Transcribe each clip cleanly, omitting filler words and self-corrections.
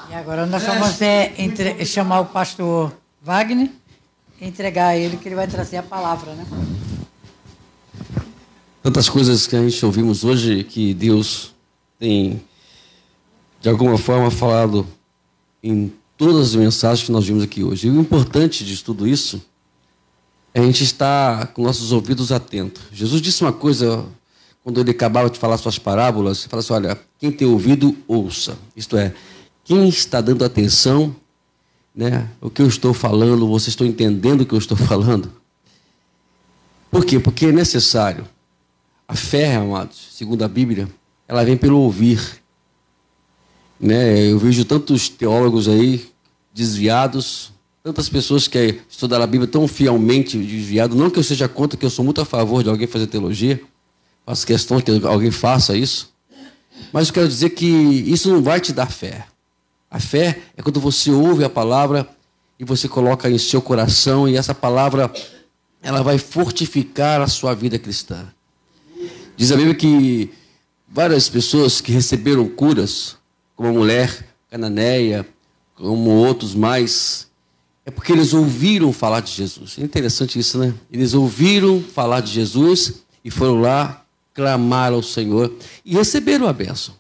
E agora nós vamos chamar o pastor Wagner e entregar a ele, que ele vai trazer a palavra, né? Tantas coisas que a gente ouvimos hoje que Deus tem, de alguma forma, falado em todas as mensagens que nós vimos aqui hoje. E o importante de tudo isso é a gente estar com nossos ouvidos atentos. Jesus disse uma coisa, quando ele acabava de falar suas parábolas, ele falou assim, olha, quem tem ouvido, ouça. Isto é, quem está dando atenção, né, o que eu estou falando, vocês estão entendendo o que eu estou falando? Por quê? Porque é necessário. A fé, amados, segundo a Bíblia, ela vem pelo ouvir. Né? Eu vejo tantos teólogos aí desviados, tantas pessoas que estudaram a Bíblia tão fielmente desviados. Não que eu seja contra, que eu sou muito a favor de alguém fazer teologia. Faço questão que alguém faça isso. Mas eu quero dizer que isso não vai te dar fé. A fé é quando você ouve a palavra e você coloca em seu coração, e essa palavra ela vai fortificar a sua vida cristã. Diz a Bíblia que várias pessoas que receberam curas, como a mulher cananeia, como outros mais, é porque eles ouviram falar de Jesus. É interessante isso, né? Eles ouviram falar de Jesus e foram lá clamar ao Senhor e receberam a bênção.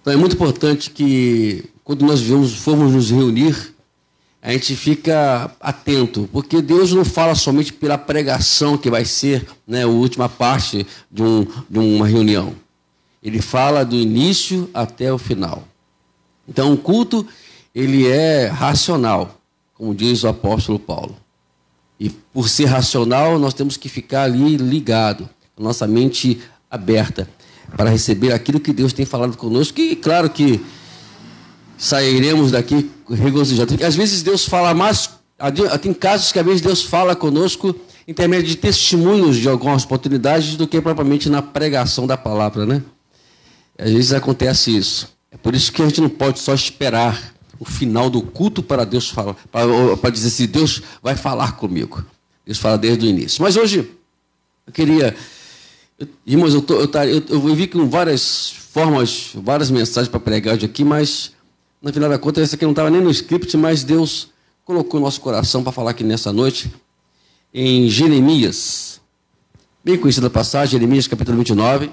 Então é muito importante que, quando nós formos nos reunir, a gente fica atento, porque Deus não fala somente pela pregação que vai ser, né, a última parte de uma reunião. Ele fala do início até o final. Então o culto, ele é racional, como diz o apóstolo Paulo. E por ser racional, nós temos que ficar ali ligado, com nossa mente aberta, para receber aquilo que Deus tem falado conosco. E claro que sairemos daqui regozijados. Porque às vezes Deus fala mais, tem casos que às vezes Deus fala conosco em intermédio de testemunhos de algumas oportunidades do que propriamente na pregação da palavra, né? Às vezes acontece isso. É por isso que a gente não pode só esperar o final do culto para Deus falar, para dizer assim, Deus vai falar comigo. Deus fala desde o início. Mas hoje, eu queria... Irmãos, eu vi com várias formas, várias mensagens para pregar hoje aqui, mas, no final da conta, essa aqui não estava nem no script, mas Deus colocou no nosso coração para falar aqui nessa noite, em Jeremias, bem conhecida a passagem, Jeremias capítulo 29.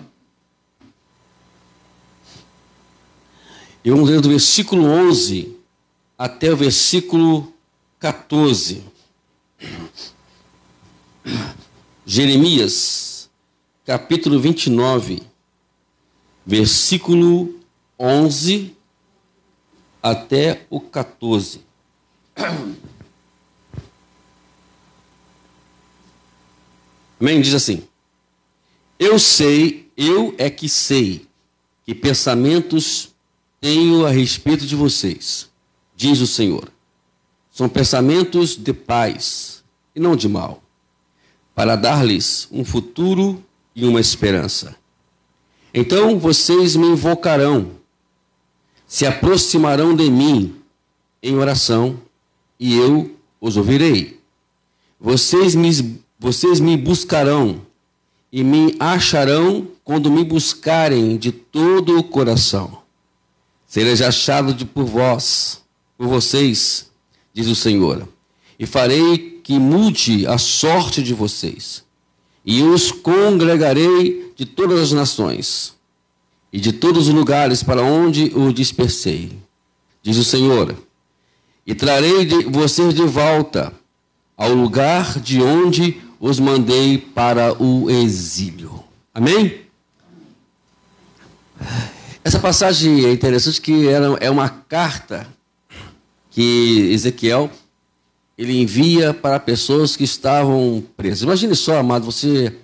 E vamos ler do versículo 11 até o versículo 14. Jeremias, capítulo 29, versículo 11 até o 14. Amém? Diz assim: eu é que sei, que pensamentos tenho a respeito de vocês, diz o Senhor. São pensamentos de paz e não de mal, para dar-lhes um futuro e uma esperança. Então vocês me invocarão, se aproximarão de mim em oração, e eu os ouvirei. Vocês me buscarão e me acharão quando me buscarem de todo o coração. Serei achado por vocês, diz o Senhor, e farei que mude a sorte de vocês. E os congregarei de todas as nações e de todos os lugares para onde os dispersei, diz o Senhor, e trarei vocês de volta ao lugar de onde os mandei para o exílio. Amém? Essa passagem é interessante, que é uma carta que Ezequiel ele envia para pessoas que estavam presas. Imagine só, amado, você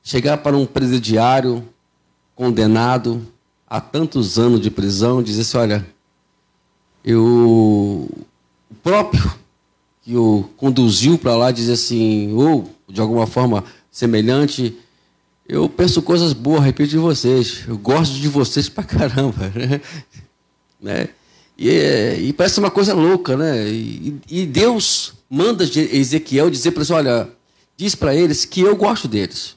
chegar para um presidiário condenado a tantos anos de prisão e dizer assim, olha, o próprio que o conduziu para lá dizer assim, ou de alguma forma semelhante, eu penso coisas boas a respeito de vocês, eu gosto de vocês pra caramba, né? E parece uma coisa louca, né? E Deus manda Ezequiel dizer para eles, olha, diz para eles que eu gosto deles.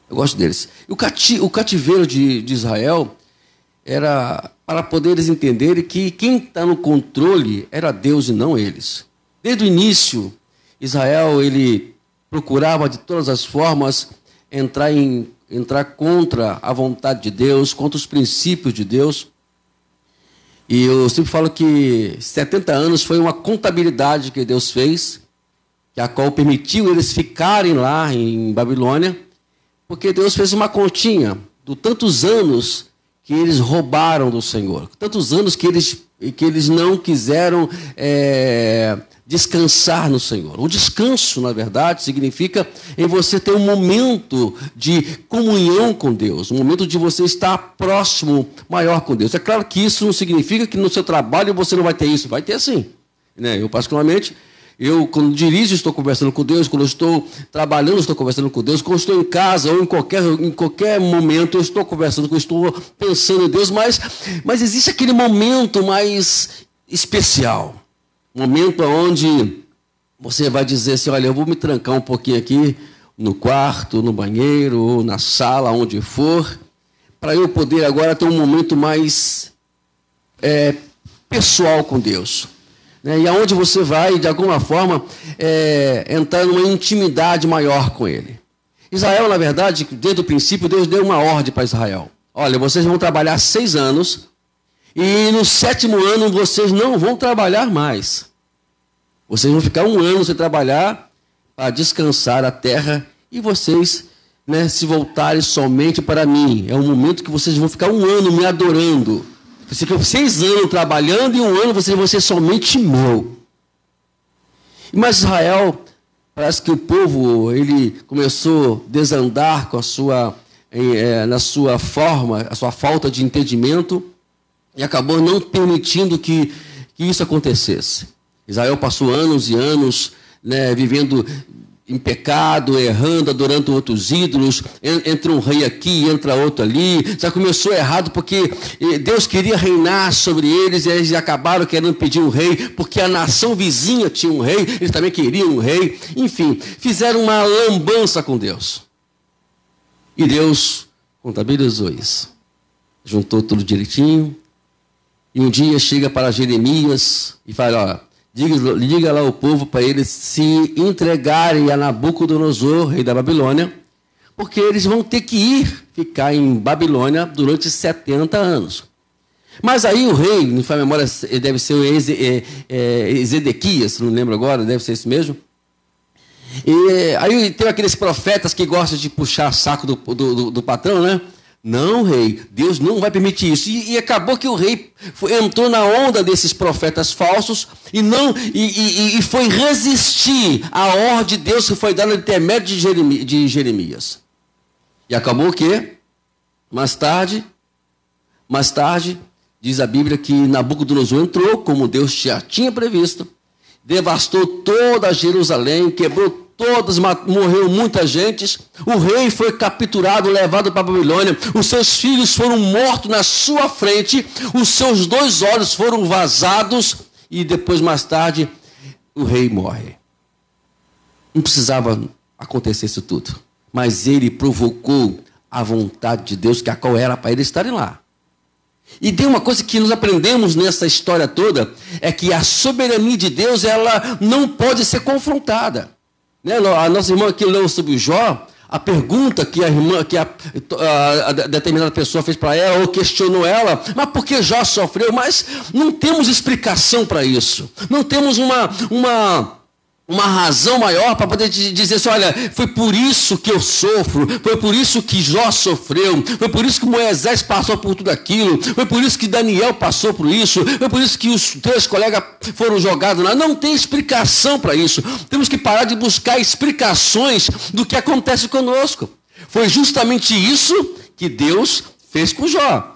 Eu gosto deles. O cativeiro de Israel era para poder eles entenderem que quem está no controle era Deus e não eles. Desde o início, Israel ele procurava de todas as formas entrar contra a vontade de Deus, contra os princípios de Deus. E eu sempre falo que 70 anos foi uma contabilidade que Deus fez, que a qual permitiu eles ficarem lá em Babilônia, porque Deus fez uma continha de tantos anos que eles roubaram do Senhor, tantos anos que eles não quiseram descansar no Senhor. O descanso, na verdade, significa em você ter um momento de comunhão com Deus, um momento de você estar próximo, maior com Deus. É claro que isso não significa que no seu trabalho você não vai ter isso, vai ter sim. Né? Eu, particularmente, quando dirijo, estou conversando com Deus, quando eu estou trabalhando, estou conversando com Deus, quando eu estou em casa ou em qualquer momento, eu estou conversando, eu estou pensando em Deus, mas existe aquele momento mais especial. Momento onde você vai dizer assim, olha, eu vou me trancar um pouquinho aqui no quarto, no banheiro, ou na sala, onde for, para eu poder agora ter um momento mais pessoal com Deus. Né? E aonde você vai, de alguma forma, entrar numa intimidade maior com Ele. Israel, na verdade, desde o princípio, Deus deu uma ordem para Israel. Olha, vocês vão trabalhar 6 anos, e no 7º ano vocês não vão trabalhar mais. Vocês vão ficar 1 ano sem trabalhar para descansar a terra e vocês, né, se voltarem somente para mim. É um momento que vocês vão ficar 1 ano me adorando. Você ficou 6 anos trabalhando e 1 ano vocês vão ser somente meu. Mas Israel, parece que o povo ele começou a desandar com na sua forma, a sua falta de entendimento, e acabou não permitindo que isso acontecesse. Israel passou anos e anos, né, vivendo em pecado, errando, adorando outros ídolos. Entra um rei aqui, entra outro ali. Já começou errado porque Deus queria reinar sobre eles e eles acabaram querendo pedir um rei, porque a nação vizinha tinha um rei, eles também queriam um rei. Enfim, fizeram uma lambança com Deus. E Deus contabilizou isso. Juntou tudo direitinho. E um dia chega para Jeremias e fala, diga lá ao povo para eles se entregarem a Nabucodonosor, rei da Babilônia, porque eles vão ter que ficar em Babilônia durante 70 anos. Mas aí o rei, não faz memória, deve ser o Ezequias, não lembro agora, deve ser esse mesmo. E aí tem aqueles profetas que gostam de puxar saco do patrão, né? Não, rei, Deus não vai permitir isso. E acabou que o rei entrou na onda desses profetas falsos e foi resistir à ordem de Deus que foi dada no intermédio de Jeremias. E acabou que, mais tarde, diz a Bíblia que Nabucodonosor entrou, como Deus já tinha previsto, devastou toda Jerusalém, quebrou todas, morreu muita gente, o rei foi capturado, levado para a Babilônia, os seus filhos foram mortos na sua frente, os seus 2 olhos foram vazados, e depois, mais tarde, o rei morre. Não precisava acontecer isso tudo, mas ele provocou a vontade de Deus, que a qual era para eles estarem lá. E tem uma coisa que nós aprendemos nessa história toda, é que a soberania de Deus, ela não pode ser confrontada. A nossa irmã aqui leu sobre Jó, a pergunta que a determinada pessoa fez para ela, ou questionou ela, mas por que Jó sofreu? Mas não temos explicação para isso. Não temos uma razão maior para poder dizer assim, olha, foi por isso que eu sofro, foi por isso que Jó sofreu, foi por isso que Moisés passou por tudo aquilo, foi por isso que Daniel passou por isso, foi por isso que os 3 colegas foram jogados lá. Não tem explicação para isso. Temos que parar de buscar explicações do que acontece conosco. Foi justamente isso que Deus fez com Jó.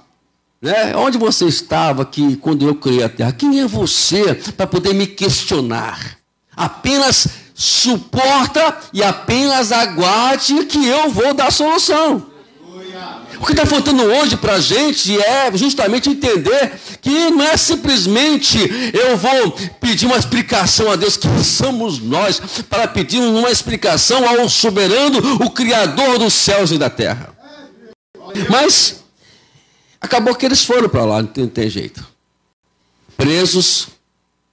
Né? Onde você estava quando eu criei a terra? Quem é você para poder me questionar? Apenas suporta e apenas aguarde que eu vou dar a solução. O que está faltando hoje para a gente é justamente entender que não é simplesmente eu vou pedir uma explicação a Deus, que somos nós, para pedir uma explicação ao soberano, o Criador dos céus e da terra. Mas Acabou que eles foram para lá, não tem jeito. Presos,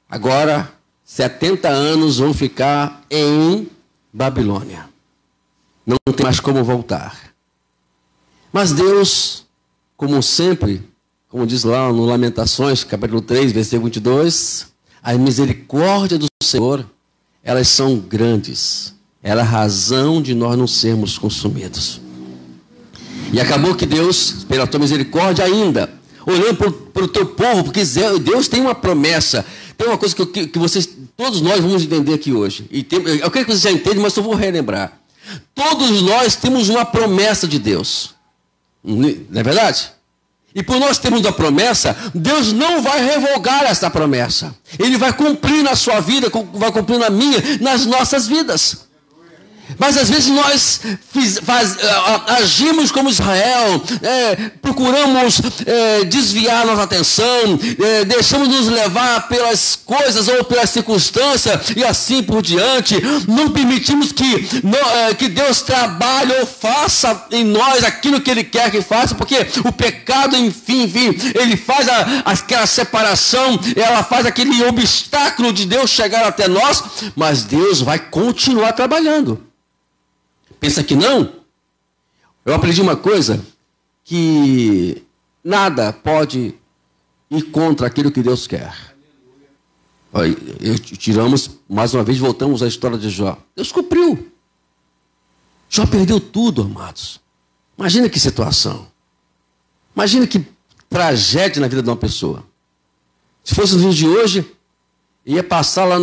agora 70 anos vão ficar em Babilônia. Não tem mais como voltar. Mas Deus, como sempre, como diz lá no Lamentações, capítulo 3, versículo 22, a misericórdia do Senhor, elas são grandes. Ela é a razão de nós não sermos consumidos. E acabou que Deus, pela tua misericórdia ainda, olhando para o teu povo, porque Deus tem uma promessa, tem uma coisa que vocês, todos nós vamos entender aqui hoje. Eu quero que vocês já entendam, mas eu vou relembrar. Todos nós temos uma promessa de Deus. Não é verdade? E por nós termos a promessa, Deus não vai revogar essa promessa. Ele vai cumprir na sua vida, vai cumprir na minha, nas nossas vidas. Mas às vezes nós agimos como Israel, procuramos desviar nossa atenção, deixamos nos levar pelas coisas ou pelas circunstâncias e assim por diante. Não permitimos que Deus trabalhe ou faça em nós aquilo que Ele quer que faça, porque o pecado, enfim, ele faz aquela separação, ela faz aquele obstáculo de Deus chegar até nós, mas Deus vai continuar trabalhando. Pensa que não? Eu aprendi uma coisa, que nada pode ir contra aquilo que Deus quer. Tiramos, mais uma vez, voltamos à história de Jó. Deus cumpriu. Jó perdeu tudo, amados. Imagina que situação. Imagina que tragédia na vida de uma pessoa. Se fosse no dia de hoje, ia passar lá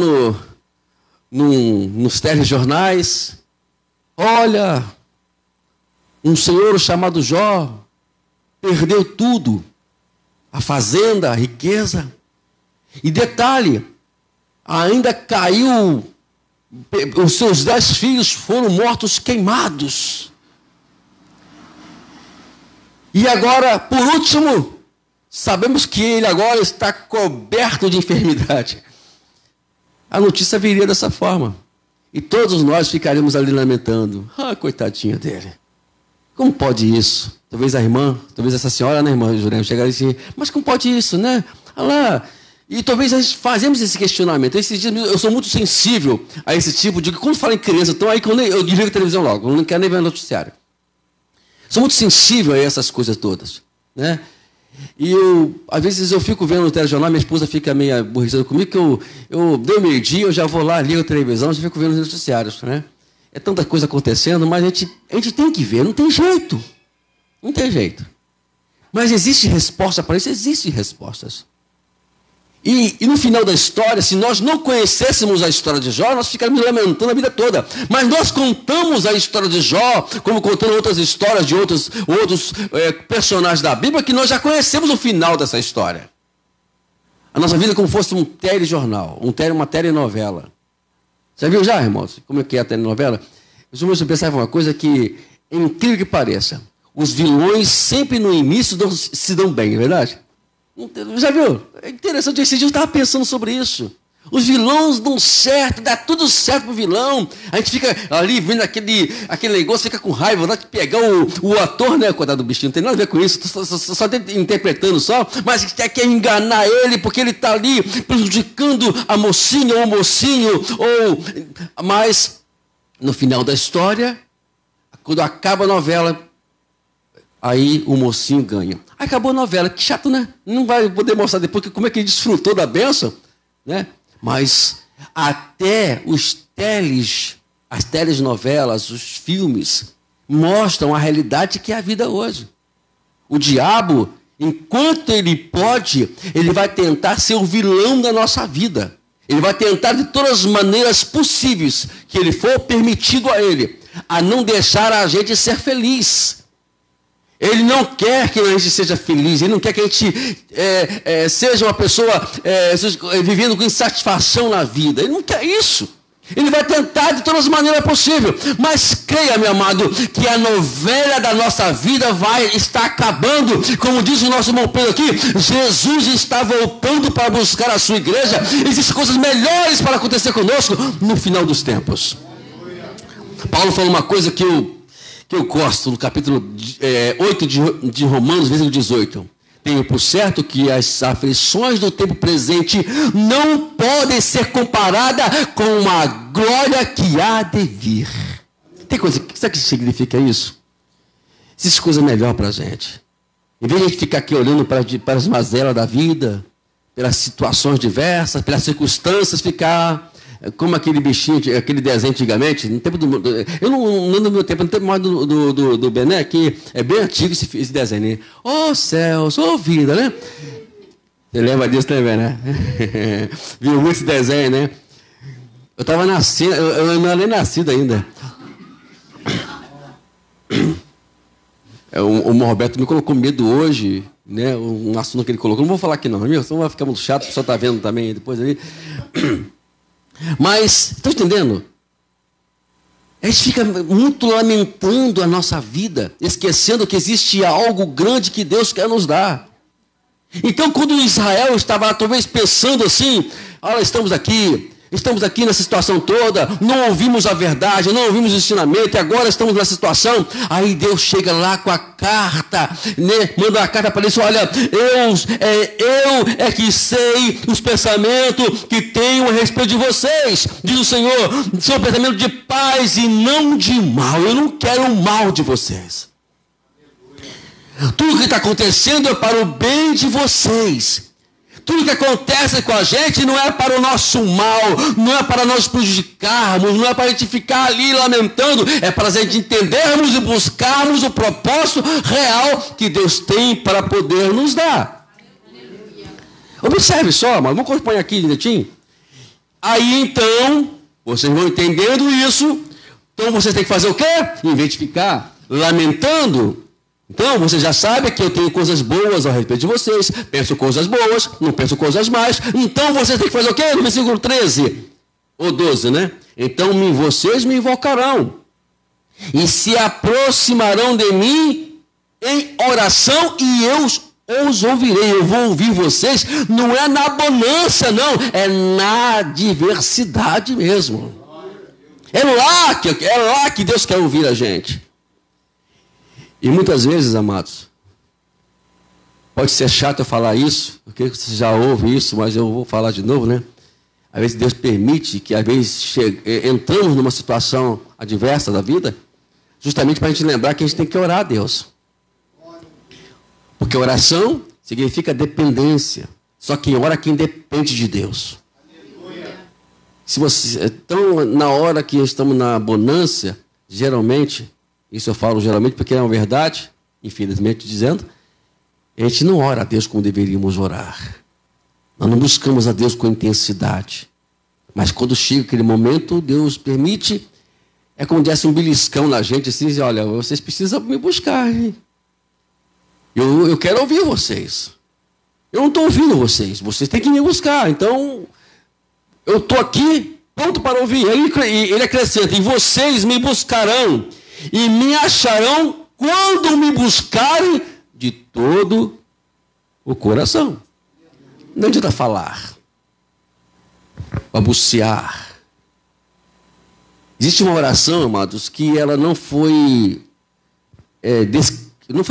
nos telejornais. Olha, um senhor chamado Jó perdeu tudo, a fazenda, a riqueza. E detalhe, ainda caiu, os seus 10 filhos foram mortos queimados. E agora, por último, sabemos que ele agora está coberto de enfermidade. A notícia viria dessa forma. E todos nós ficaremos ali lamentando. Ah, coitadinha dele. Como pode isso? Talvez a irmã, talvez essa senhora, né, irmã Jurema, chegaria assim, mas como pode isso, né? Olha lá. E talvez a gente fazemos esse questionamento. Esses dias eu sou muito sensível a esse tipo de... Quando falo em criança, então aí eu desligo a televisão logo, eu não quero nem ver noticiário. Sou muito sensível a essas coisas todas, né? E às vezes eu fico vendo no telejornal, minha esposa fica meio aborrecida comigo, que eu dei meio-dia, eu já vou lá, ligo a televisão, já fico vendo os noticiários, né? É tanta coisa acontecendo, mas a gente tem que ver, não tem jeito. Não tem jeito. Mas existe resposta para isso? Existem respostas. E no final da história, se nós não conhecêssemos a história de Jó, nós ficaríamos lamentando a vida toda. Mas nós contamos a história de Jó, como contando outras histórias de outros personagens da Bíblia, que nós já conhecemos o final dessa história. A nossa vida é como se fosse um telejornal, uma telenovela. Já viu já, irmãos, como é que é a telenovela? Os irmãos pensavam uma coisa que, é incrível que pareça, os vilões sempre no início se dão bem, é verdade? Já viu? É interessante, esse dia eu estava pensando sobre isso. Os vilões dão certo, dá tudo certo para o vilão. A gente fica ali vendo aquele negócio, fica com raiva, dá que pegar o ator, né? Coitado do bichinho, não tem nada a ver com isso, só interpretando só, mas quer enganar ele porque ele está ali prejudicando a mocinha ou o mocinho. Mas, no final da história, quando acaba a novela, aí o mocinho ganha. Acabou a novela, que chato, né? Não vai poder mostrar depois como é que ele desfrutou da bênção, né? Mas até as telenovelas, os filmes, mostram a realidade que é a vida hoje. O diabo, enquanto ele pode, ele vai tentar ser o vilão da nossa vida. Ele vai tentar de todas as maneiras possíveis que ele for permitido a ele, a não deixar a gente ser feliz. Ele não quer que a gente seja feliz, ele não quer que a gente seja uma pessoa vivendo com insatisfação na vida. Ele não quer isso. Ele vai tentar de todas as maneiras possíveis. Mas creia, meu amado, que a novela da nossa vida vai estar acabando. Como diz o nosso irmão Pedro aqui, Jesus está voltando para buscar a sua igreja. Existem coisas melhores para acontecer conosco no final dos tempos. Paulo falou uma coisa que eu gosto, no capítulo 8 de Romanos, versículo 18. Tenho por certo que as aflições do tempo presente não podem ser comparadas com a glória que há de vir. Tem coisa, sabe o que significa isso? Existe coisa melhor para a gente. Em vez de a gente ficar aqui olhando para as mazelas da vida, pelas situações diversas, pelas circunstâncias, ficar como aquele bichinho, aquele desenho antigamente, no tempo eu não no meu tempo, no tempo mais do Bené, que é bem antigo esse desenho, né? Ô céus, ô vida, né? Você lembra disso também, né? Viu muito esse desenho, né? Eu estava nascendo, eu não era nem nascido ainda. O Roberto me colocou medo hoje, né? Um assunto que ele colocou. Não vou falar aqui não, senão vai ficar muito chato, o pessoal está vendo também depois ali. Mas, estão entendendo? A gente fica muito lamentando a nossa vida, esquecendo que existe algo grande que Deus quer nos dar. Então, quando Israel estava talvez pensando assim, olha, estamos aqui nessa situação toda, não ouvimos a verdade, não ouvimos o ensinamento, e agora estamos nessa situação. Aí Deus chega lá com a carta, né? Manda uma carta para eles, olha, eu é que sei os pensamentos que tenho a respeito de vocês, diz o Senhor, são pensamentos de paz e não de mal. Eu não quero o mal de vocês. Tudo que está acontecendo é para o bem de vocês. Tudo que acontece com a gente não é para o nosso mal, não é para nós prejudicarmos, não é para a gente ficar ali lamentando, é para a gente entendermos e buscarmos o propósito real que Deus tem para poder nos dar. Observe só, mas vamos acompanhar aqui direitinho. Aí então, vocês vão entendendo isso, então vocês têm que fazer o quê? Em vez de ficar lamentando, então, você já sabe que eu tenho coisas boas a respeito de vocês, penso coisas boas, não penso coisas más, então vocês têm que fazer o quê? No versículo 13, ou 12, né? Então vocês me invocarão, e se aproximarão de mim em oração, e eu os ouvirei. Eu vou ouvir vocês, não é na bonança, não, é na adversidade mesmo. É lá que Deus quer ouvir a gente. E muitas vezes, amados, pode ser chato eu falar isso, porque você já ouve isso, mas eu vou falar de novo, né? Às vezes Deus permite que, às vezes, entramos numa situação adversa da vida, justamente para a gente lembrar que a gente tem que orar a Deus. Porque oração significa dependência. Só quem ora é quem depende de Deus. Então, na hora que estamos na bonança, geralmente... Isso eu falo geralmente porque é uma verdade, infelizmente dizendo, a gente não ora a Deus como deveríamos orar. Nós não buscamos a Deus com intensidade. Mas quando chega aquele momento, Deus permite, é como desse um beliscão na gente, assim, diz, olha, vocês precisam me buscar, hein? Eu quero ouvir vocês. Eu não estou ouvindo vocês, vocês têm que me buscar. Então, eu estou aqui, pronto para ouvir. Ele acrescenta, e vocês me buscarão, e me acharão quando me buscarem de todo o coração. Não adianta falar, balbuciar. Existe uma oração, amados, que ela não foi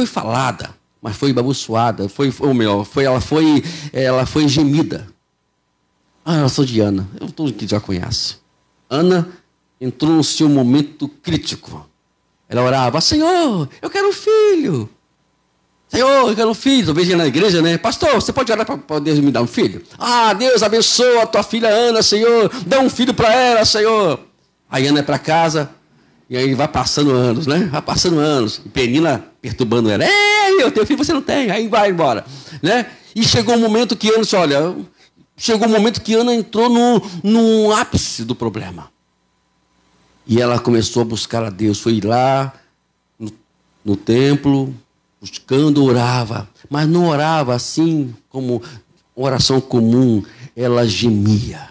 falada, mas foi balbuciada, ela foi gemida. Eu sou de Ana, todo mundo que já conhece. Ana entrou no seu momento crítico. Ela orava, Senhor, eu quero um filho. Senhor, eu quero um filho. Talvez ia na igreja, né? Pastor, você pode orar para Deus me dar um filho? Deus abençoa a tua filha Ana, Senhor. Dá um filho para ela, Senhor. Aí Ana é para casa, e aí vai passando anos, né? Vai passando anos. E Penina perturbando ela. Eu tenho filho, você não tem. Aí vai embora, né? E chegou um momento que Ana disse, Ana entrou no ápice do problema. E ela começou a buscar a Deus, foi lá no templo, buscando, orava. Mas não orava assim como oração comum, ela gemia.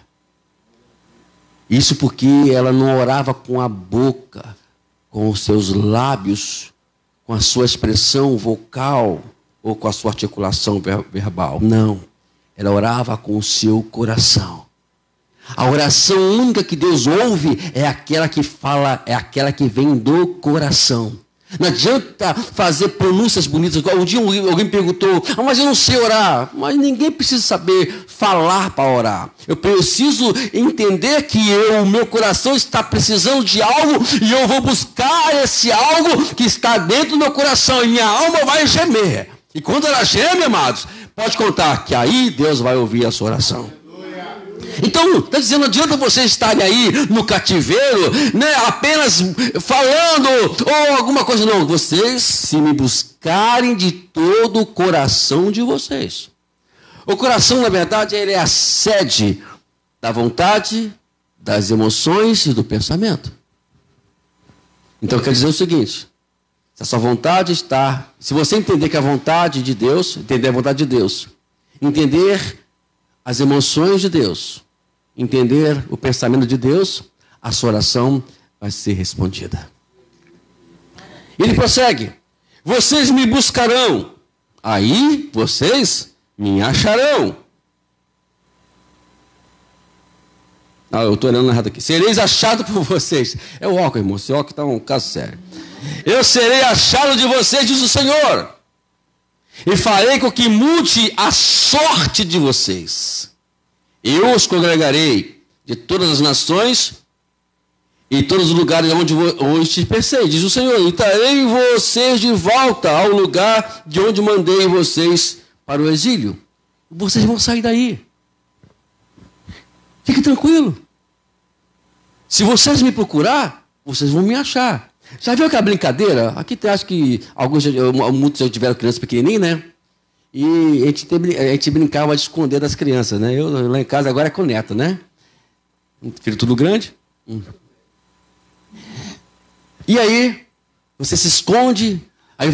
Isso porque ela não orava com a boca, com os seus lábios, com a sua expressão vocal ou com a sua articulação verbal. Não, ela orava com o seu coração. A oração única que Deus ouve é aquela que fala, é aquela que vem do coração. Não adianta fazer pronúncias bonitas. Um dia alguém perguntou, mas eu não sei orar. Mas ninguém precisa saber falar para orar. Eu preciso entender que o meu coração está precisando de algo e eu vou buscar esse algo que está dentro do meu coração e minha alma vai gemer. E quando ela geme, amados, pode contar que aí Deus vai ouvir a sua oração. Então, está dizendo, não adianta vocês estarem aí no cativeiro, né, apenas falando ou alguma coisa, não. Vocês, se me buscarem de todo o coração de vocês. O coração, na verdade, ele é a sede da vontade, das emoções e do pensamento. Então, quer dizer o seguinte, se a sua vontade está, se você entender que a vontade de Deus, entender a vontade de Deus, entender as emoções de Deus, entender o pensamento de Deus, a sua oração vai ser respondida. Ele prossegue, vocês me buscarão, aí vocês me acharão. Eu estou olhando errado aqui. Sereis achado por vocês. É o óculos, irmão. Esse óculos está um caso sério. Eu serei achado de vocês, diz o Senhor. E farei com que mude a sorte de vocês. Eu os congregarei de todas as nações e todos os lugares onde te pensei, diz o Senhor. E trarei vocês de volta ao lugar de onde mandei vocês para o exílio. Vocês vão sair daí. Fique tranquilo. Se vocês me procurar, vocês vão me achar. Já viu aquela brincadeira? Aqui acho que muitos já tiveram criança pequenininha, né? E a gente brincava de esconder das crianças, né? Eu lá em casa agora é com neto, né? Um filho tudo grande. E aí, você se esconde. Aí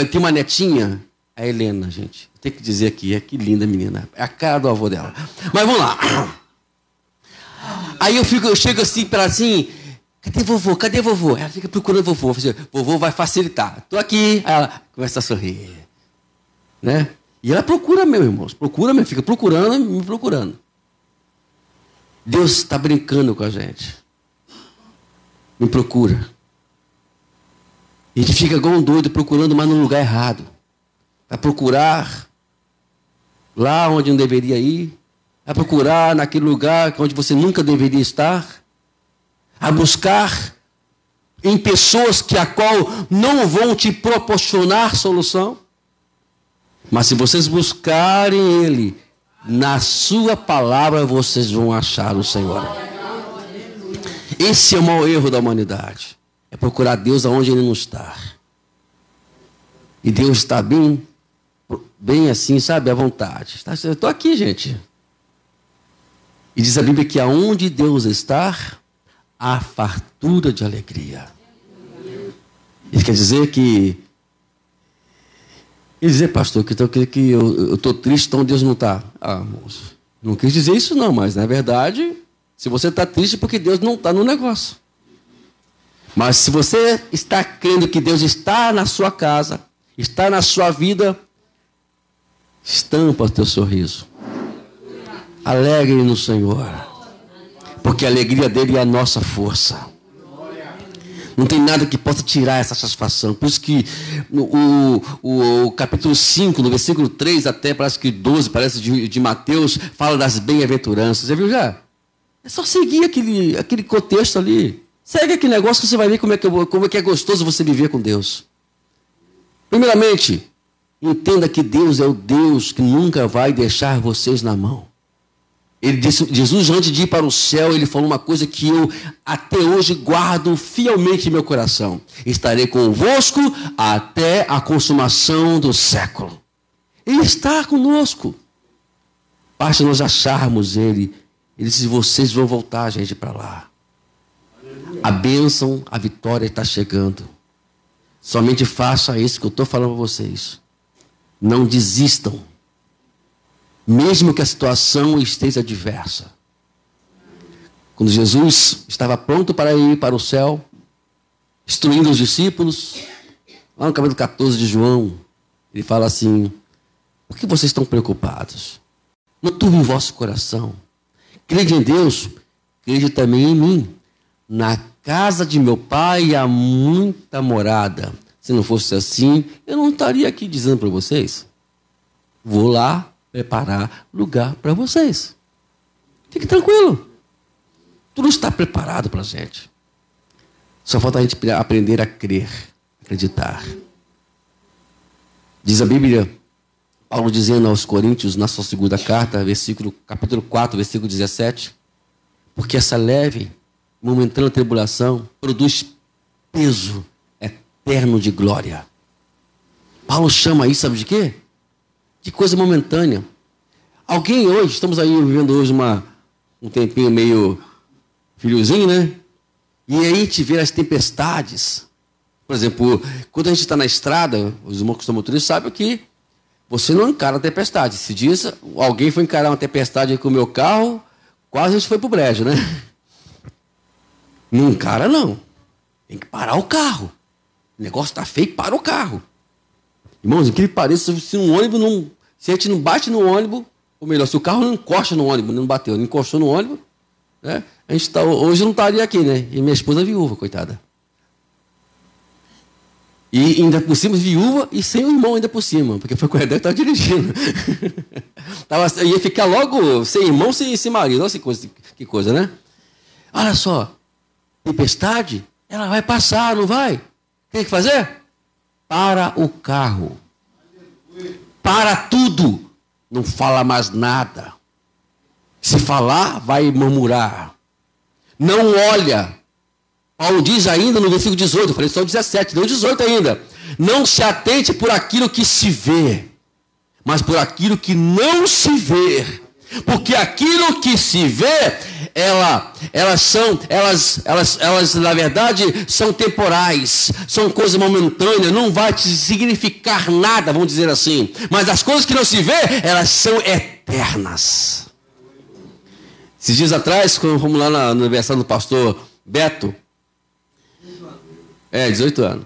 tem uma netinha, a Helena, gente. Tem que dizer aqui, que linda menina. É a cara do avô dela. Mas vamos lá. Aí eu chego assim para ela assim, cadê vovô? Cadê vovô? Ela fica procurando vovô. Vovô vai facilitar. Estou aqui. Aí ela começa a sorrir. Né? E ela procura meu irmão. Procura mesmo, fica procurando, me procurando. Deus está brincando com a gente. Me procura. E a gente fica igual um doido procurando, mas no lugar errado. Vai procurar lá onde não deveria ir. A procurar naquele lugar onde você nunca deveria estar, a buscar em pessoas que a qual não vão te proporcionar solução. Mas se vocês buscarem Ele, na sua palavra vocês vão achar o Senhor. Esse é o maior erro da humanidade. É procurar Deus aonde Ele não está. E Deus está bem assim, sabe, à vontade. Eu estou aqui, gente. E diz a Bíblia que aonde Deus está, há fartura de alegria. Isso quer dizer que... Quer dizer, pastor, que eu estou triste, então Deus não está. Moço, não quis dizer isso não, mas na verdade, se você está triste é porque Deus não está no negócio. Mas se você está crendo que Deus está na sua casa, está na sua vida, estampa o teu sorriso. Alegre no Senhor, porque a alegria dele é a nossa força. Não tem nada que possa tirar essa satisfação. Por isso que o capítulo 5, no versículo 3 até parece que 12, parece de Mateus, fala das bem-aventuranças. Você viu já? É só seguir aquele contexto ali. Segue aquele negócio que você vai ver como é que é gostoso você viver com Deus. Primeiramente, entenda que Deus é o Deus que nunca vai deixar vocês na mão. Ele disse, Jesus, antes de ir para o céu, ele falou uma coisa que eu até hoje guardo fielmente em meu coração. Estarei convosco até a consumação do século. Ele está conosco. Basta nós acharmos Ele. Ele disse, vocês vão voltar, gente, para lá. A bênção, a vitória está chegando. Somente faça isso que eu estou falando para vocês. Não desistam. Mesmo que a situação esteja adversa. Quando Jesus estava pronto para ir para o céu, instruindo os discípulos, lá no capítulo 14 de João, ele fala assim, por que vocês estão preocupados? Não turbe o vosso coração. Crede em Deus, crede também em mim. Na casa de meu pai há muita morada. Se não fosse assim, eu não estaria aqui dizendo para vocês. Vou lá preparar lugar para vocês. Fique tranquilo. Tudo está preparado para a gente. Só falta a gente aprender a crer, acreditar. Diz a Bíblia, Paulo dizendo aos Coríntios, na sua segunda carta, capítulo 4, versículo 17, porque essa leve, momentânea tribulação produz peso eterno de glória. Paulo chama isso, sabe de quê? De coisa momentânea. Alguém hoje, estamos aí vivendo hoje um tempinho meio friozinho, né? E aí a gente vê as tempestades. Por exemplo, quando a gente está na estrada, os irmãos que estão motoristas sabem que você não encara a tempestade. Se diz, alguém foi encarar uma tempestade com o meu carro, quase a gente foi para o brejo, né? Não encara, não. Tem que parar o carro. O negócio está feio, para o carro. Irmãos, incrível que pareça, se um ônibus não... Se a gente não bate no ônibus, ou melhor, se o carro não encosta no ônibus, não bateu, não encostou no ônibus, né? A gente hoje não estaria aqui, né? E minha esposa é viúva, coitada. E ainda por cima, viúva e sem o irmão ainda por cima, porque foi com o Edé que estava dirigindo. Ia ficar logo sem irmão, sem marido. Olha que coisa, né? Olha só, tempestade, ela vai passar, não vai? O que tem que fazer? Para o carro. Para tudo. Não fala mais nada. Se falar, vai murmurar. Não olha. Paulo diz ainda no versículo 18, eu falei só 17, não 18 ainda. Não se atente por aquilo que se vê, mas por aquilo que não se vê. Porque aquilo que se vê, elas na verdade são temporais, são coisas momentâneas, não vai te significar nada, vamos dizer assim. Mas as coisas que não se vê, elas são eternas. Esses dias atrás, quando fomos lá na aniversário do pastor Beto, 18 anos.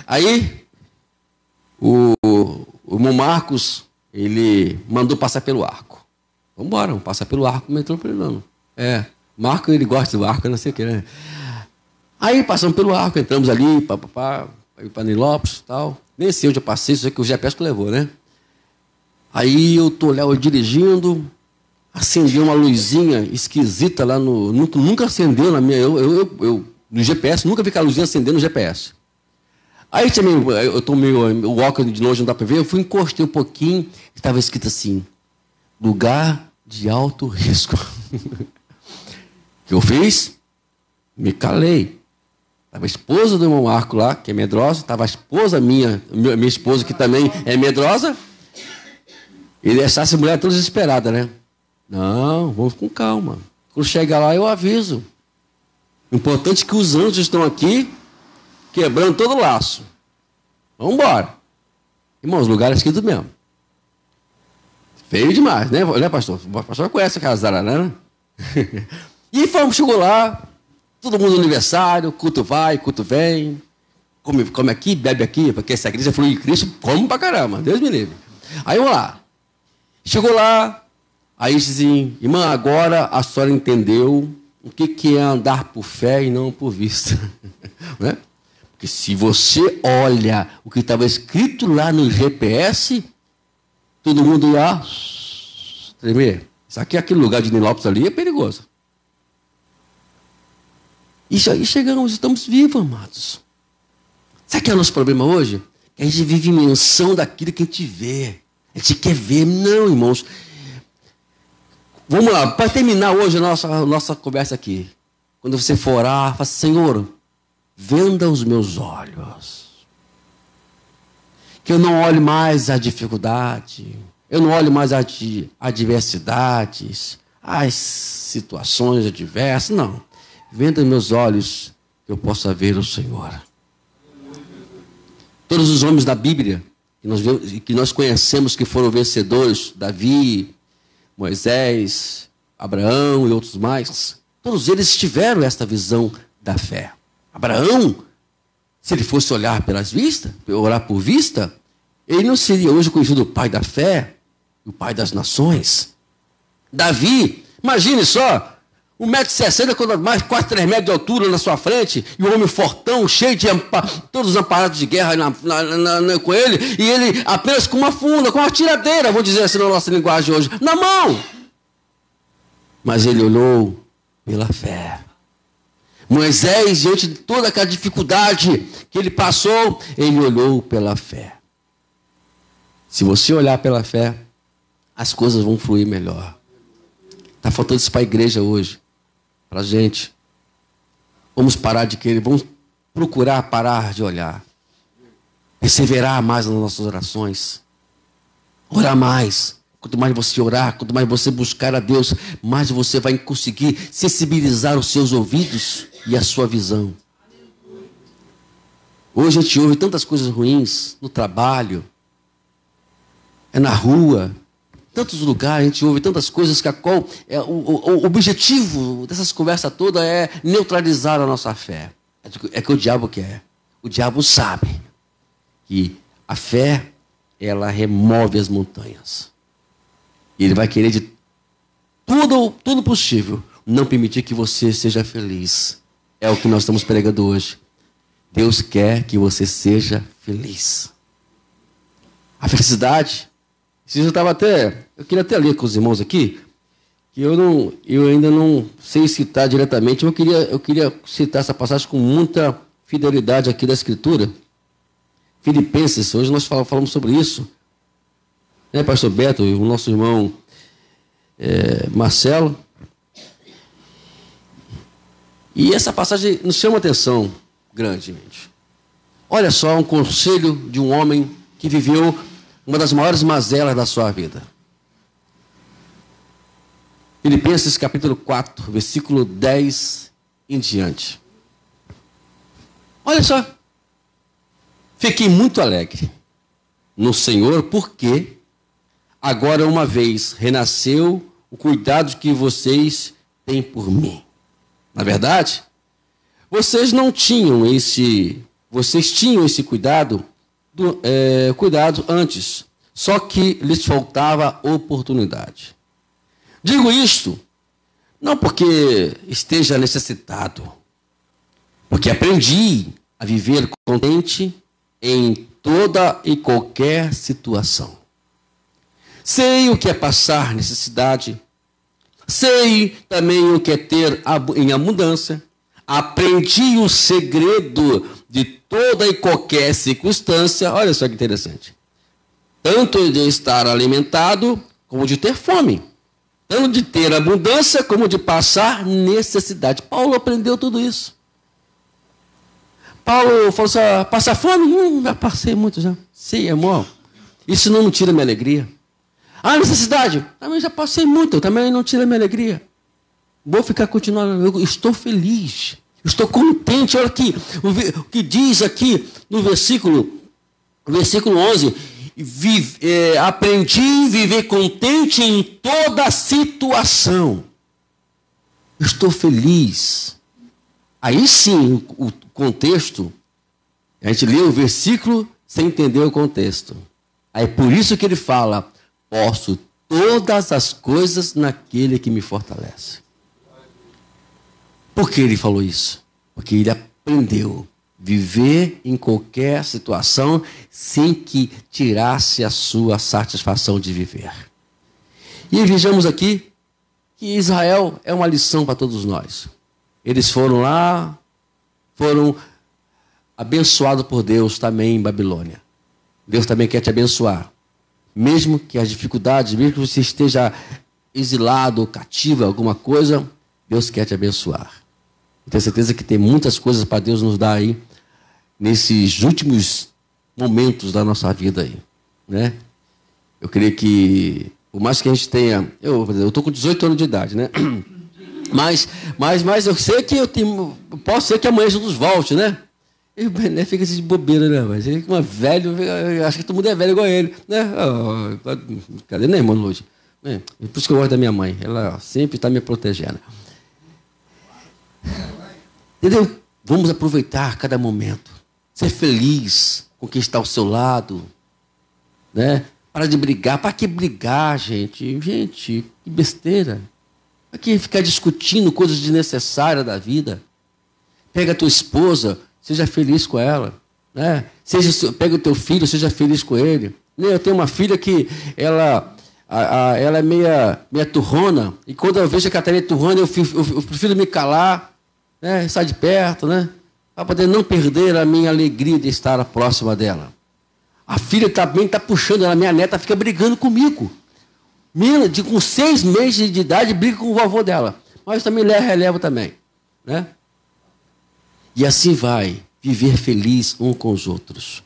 Aí, o irmão Marcos, ele mandou passar pelo arco. Vamos passar pelo arco metropolitano. Marco, ele gosta do arco, não sei o que, né? Aí, passamos pelo arco, entramos ali, para Nilópolis e tal. Nem sei onde eu passei, só que o GPS que levou, né? Aí, eu tô lá, dirigindo, acendi uma luzinha esquisita lá no... Nunca acendeu na minha... No GPS, nunca vi aquela luzinha acender no GPS. Aí eu tô meio... O óculos de longe não dá para ver, eu fui encostei um pouquinho, estava escrito assim, lugar de alto risco. O que eu fiz? Me calei. Estava a esposa do irmão Marco lá, que é medrosa, estava a esposa minha esposa, que também é medrosa, e deixar essa mulher toda desesperada, né? Não, vamos com calma. Quando chegar lá, eu aviso. O importante é que os anjos estão aqui, quebrando todo o laço. Vamos embora. Irmãos, lugar é esquisito mesmo. Feio demais, né, pastor? O pastor conhece a casa da Ararana, né? E chegou lá, todo mundo no aniversário, culto vai, culto vem, come aqui, bebe aqui, porque essa igreja foi de Cristo, come pra caramba, Deus me livre. Aí vamos lá. Chegou lá, aí disse assim, irmã, agora a senhora entendeu o que é andar por fé e não por vista. Né? Porque se você olha o que estava escrito lá no GPS, todo mundo ia tremer. Isso aqui, aquele lugar de Nilópolis ali, é perigoso. Isso aí chegamos, estamos vivos, amados. Sabe o que é o nosso problema hoje? Que a gente vive em menção daquilo que a gente vê. A gente quer ver. Não, irmãos. Vamos lá, para terminar hoje a nossa conversa aqui. Quando você for orar, fala, Senhor, venda os meus olhos. Que eu não olhe mais a dificuldade, eu não olhe mais as adversidades, as situações adversas, não. Venda meus olhos, que eu possa ver o Senhor. Todos os homens da Bíblia, que nós conhecemos que foram vencedores, Davi, Moisés, Abraão e outros mais, todos eles tiveram esta visão da fé. Abraão, se ele fosse olhar pelas vistas, orar por vista, ele não seria hoje conhecido o pai da fé, o pai das nações. Davi, imagine só, 1,60 m, quando mais, quase 3 metros de altura na sua frente, e o homem fortão, cheio de todos os amparados de guerra com ele, e ele apenas com uma funda, com uma tiradeira, vou dizer assim na nossa linguagem hoje, na mão. Mas ele olhou pela fé. Moisés, diante de toda aquela dificuldade que ele passou, ele olhou pela fé. Se você olhar pela fé, as coisas vão fluir melhor. Está faltando isso para a igreja hoje, para a gente. Vamos parar de querer, vamos procurar parar de olhar. Perseverar mais nas nossas orações. Orar mais. Quanto mais você orar, quanto mais você buscar a Deus, mais você vai conseguir sensibilizar os seus ouvidos e a sua visão. Hoje a gente ouve tantas coisas ruins no trabalho, na rua, tantos lugares, a gente ouve tantas coisas que o objetivo dessas conversas todas é neutralizar a nossa fé. É que o diabo quer. O diabo sabe que a fé, ela remove as montanhas. E ele vai querer de tudo possível não permitir que você seja feliz. É o que nós estamos pregando hoje. Deus quer que você seja feliz. A felicidade. Eu queria até ler com os irmãos aqui, que eu ainda não sei citar diretamente, eu queria citar essa passagem com muita fidelidade aqui da Escritura. Filipenses, hoje nós falamos sobre isso. Né, pastor Beto e o nosso irmão Marcelo. E essa passagem nos chama atenção grandemente. Olha só um conselho de um homem que viveu uma das maiores mazelas da sua vida. Filipenses capítulo 4, versículo 10 em diante. Olha só. Fiquei muito alegre no Senhor, porque agora uma vez renasceu o cuidado que vocês têm por mim. Na verdade, vocês tinham esse cuidado antes, só que lhes faltava oportunidade. Digo isto não porque esteja necessitado, porque aprendi a viver contente em toda e qualquer situação. Sei o que é passar necessidade, sei também o que é ter em abundância. Aprendi o segredo de toda e qualquer circunstância. Olha só que interessante. Tanto de estar alimentado, como de ter fome. Tanto de ter abundância, como de passar necessidade. Paulo aprendeu tudo isso. Paulo falou assim, passar fome? Já passei muito já. Sei, amor. Isso não tira minha alegria. Necessidade? Também já passei muito, também não tira minha alegria. Vou continuando, eu estou feliz, estou contente. Olha aqui, o que diz aqui no versículo 11, aprendi a viver contente em toda situação. Estou feliz. Aí sim, o contexto, a gente lê o versículo sem entender o contexto. Aí por isso que ele fala, posso todas as coisas naquele que me fortalece. Por que ele falou isso? Porque ele aprendeu a viver em qualquer situação sem que tirasse a sua satisfação de viver. E vejamos aqui que Israel é uma lição para todos nós. Eles foram lá, foram abençoados por Deus também em Babilônia. Deus também quer te abençoar. Mesmo que as dificuldades, mesmo que você esteja exilado ou cativo, alguma coisa, Deus quer te abençoar. Tenho certeza que tem muitas coisas para Deus nos dar aí, nesses últimos momentos da nossa vida aí, né? Eu creio que, por mais que a gente tenha... Eu estou com 18 anos de idade, né? Mas eu sei que posso ser que amanhã Jesus volte, né? E o Bené fica assim de bobeira, né? Mas ele é velho, acho que todo mundo é velho igual a ele, né? Cadê, né, irmão, hoje? Por isso que eu gosto da minha mãe, ela sempre está me protegendo. Entendeu? Vamos aproveitar cada momento. Ser feliz com quem está ao seu lado. Né? Para de brigar. Para que brigar, gente? Gente, que besteira. Aqui ficar discutindo coisas desnecessárias da vida. Pega a tua esposa, seja feliz com ela. Né? Pega o teu filho, seja feliz com ele. Eu tenho uma filha que ela é meia turrona, e quando eu vejo que a Catarina é turrona, eu prefiro me calar, né? Sair de perto, né? Para poder não perder a minha alegria de estar próxima dela. A filha também está puxando ela, minha neta fica brigando comigo. Com 6 meses de idade, briga com o vovô dela. Mas também relevo também. Né? E assim vai, viver feliz um com os outros.